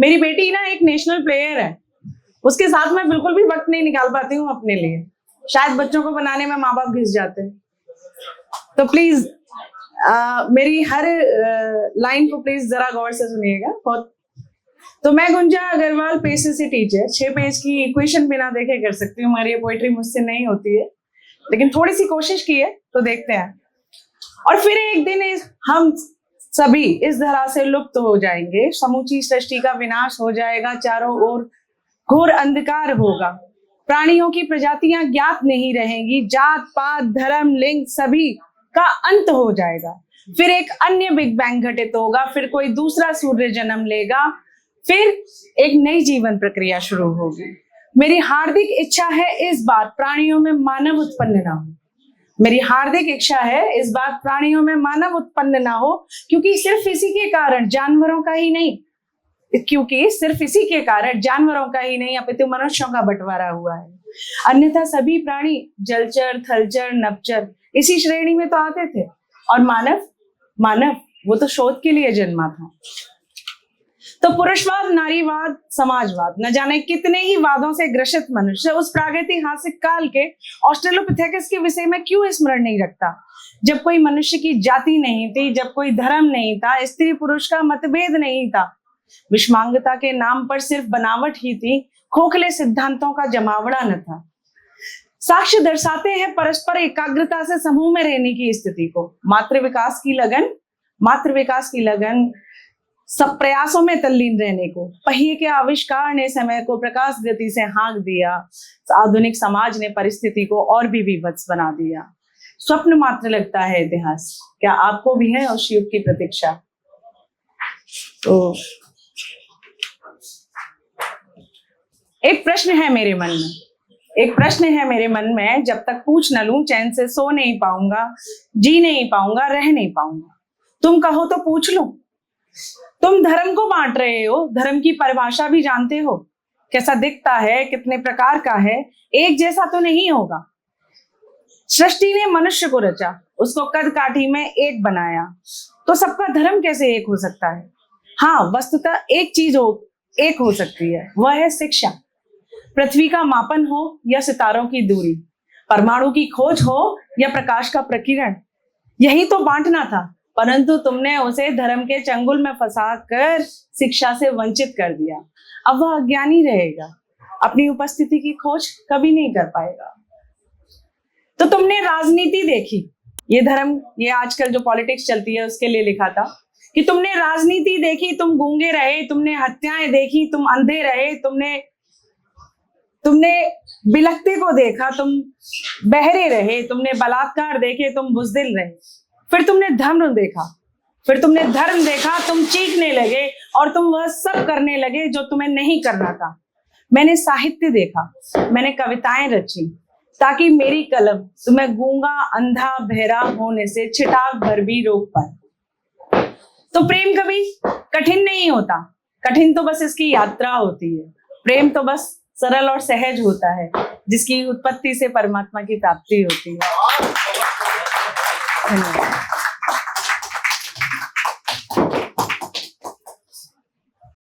मेरी बेटी ना एक नेशनल प्लेयर है, उसके साथ मैं बिल्कुल भी वक्त नहीं निकाल पाती हूँ अपने लिए। शायद बच्चों को बनाने में माँ बाप घिस जाते हैं। तो प्लीज मेरी हर लाइन को प्लीज जरा गौर से सुनिएगा। तो मैं गुंजा अग्रवाल, पेशे से टीचर, 6 पेज की इक्वेशन बिना देखे कर सकती हूँ। हमारी ये पोइट्री मुझसे नहीं होती है, लेकिन थोड़ी सी कोशिश की है तो देखते हैं। और फिर एक दिन हम सभी इस धरा से लुप्त हो जाएंगे, समूची सृष्टि का विनाश हो जाएगा, चारों ओर घोर अंधकार होगा, प्राणियों की प्रजातियां ज्ञात नहीं रहेंगी, जात पात धर्म लिंग सभी का अंत हो जाएगा। फिर एक अन्य बिग बैंग घटित होगा, फिर कोई दूसरा सूर्य जन्म लेगा, फिर एक नई जीवन प्रक्रिया शुरू होगी। मेरी हार्दिक इच्छा है इस बार प्राणियों में मानव उत्पन्न ना हो। मेरी हार्दिक इच्छा है इस बार प्राणियों में मानव उत्पन्न ना हो, क्योंकि सिर्फ इसी के कारण जानवरों का ही नहीं अपितु मनुष्यों का बंटवारा हुआ है। अन्यथा सभी प्राणी जलचर थलचर नभचर इसी श्रेणी में तो आते थे, और मानव वो तो शोध के लिए जन्मा था। तो पुरुषवाद, नारीवाद, समाजवाद, न जाने कितने ही वादों से ग्रसित मनुष्य उस प्रागैतिहासिक काल के ऑस्ट्रेलोपिथेकस के विषय में क्यों स्मरण नहीं रखता, जब कोई मनुष्य की जाति नहीं थी, जब कोई धर्म नहीं था, स्त्री पुरुष का मतभेद नहीं था, विषमांगता के नाम पर सिर्फ बनावट ही थी, खोखले सिद्धांतों का जमावड़ा न था। साक्ष्य दर्शाते हैं परस्पर एकाग्रता से समूह में रहने की स्थिति को। मात्र विकास की लगन सब प्रयासों में तल्लीन रहने को। पहिए के आविष्कार ने समय को प्रकाश गति से हाँक दिया। आधुनिक समाज ने परिस्थिति को और भी विभत्स बना दिया। स्वप्न मात्र लगता है इतिहास, क्या आपको भी है उस युग की प्रतीक्षा? तो एक प्रश्न है मेरे मन में, जब तक पूछ न लूं चैन से सो नहीं पाऊंगा, जी नहीं पाऊंगा, रह नहीं पाऊंगा। तुम कहो तो पूछ लो। तुम धर्म को बांट रहे हो, धर्म की परिभाषा भी जानते हो, कैसा दिखता है, कितने प्रकार का है, एक जैसा तो नहीं होगा। सृष्टि ने मनुष्य को रचा, उसको कद काठी में एक बनाया, तो सबका धर्म कैसे एक हो सकता है? हाँ, वस्तुतः एक चीज एक हो सकती है, वह है शिक्षा। पृथ्वी का मापन हो या सितारों की दूरी, परमाणु की खोज हो या प्रकाश का प्रकीर्णन, यही तो बांटना था। परंतु तुमने उसे धर्म के चंगुल में फंसाकर शिक्षा से वंचित कर दिया। अब वह अज्ञानी रहेगा, अपनी उपस्थिति की खोज कभी नहीं कर पाएगा। तो तुमने राजनीति देखी, ये आजकल जो पॉलिटिक्स चलती है उसके लिए लिखा था कि तुमने राजनीति देखी, तुम गूंगे रहे, तुमने हत्याएं देखी, तुम अंधे रहे, तुमने बिलखते को देखा, तुम बहरे रहे, तुमने बलात्कार देखे, तुम बुज़दिल रहे। फिर तुमने धर्म देखा, तुम चीखने लगे और तुम वह सब करने लगे जो तुम्हें नहीं करना था। मैंने साहित्य देखा, मैंने कविताएं रची, ताकि मेरी कलम तुम्हें गूंगा अंधा बहरा होने से छिटाक भर भी रोक पाए। तो प्रेम कभी कठिन नहीं होता, कठिन तो बस इसकी यात्रा होती है। प्रेम तो बस सरल और सहज होता है, जिसकी उत्पत्ति से परमात्मा की प्राप्ति होती है। धन्यवाद।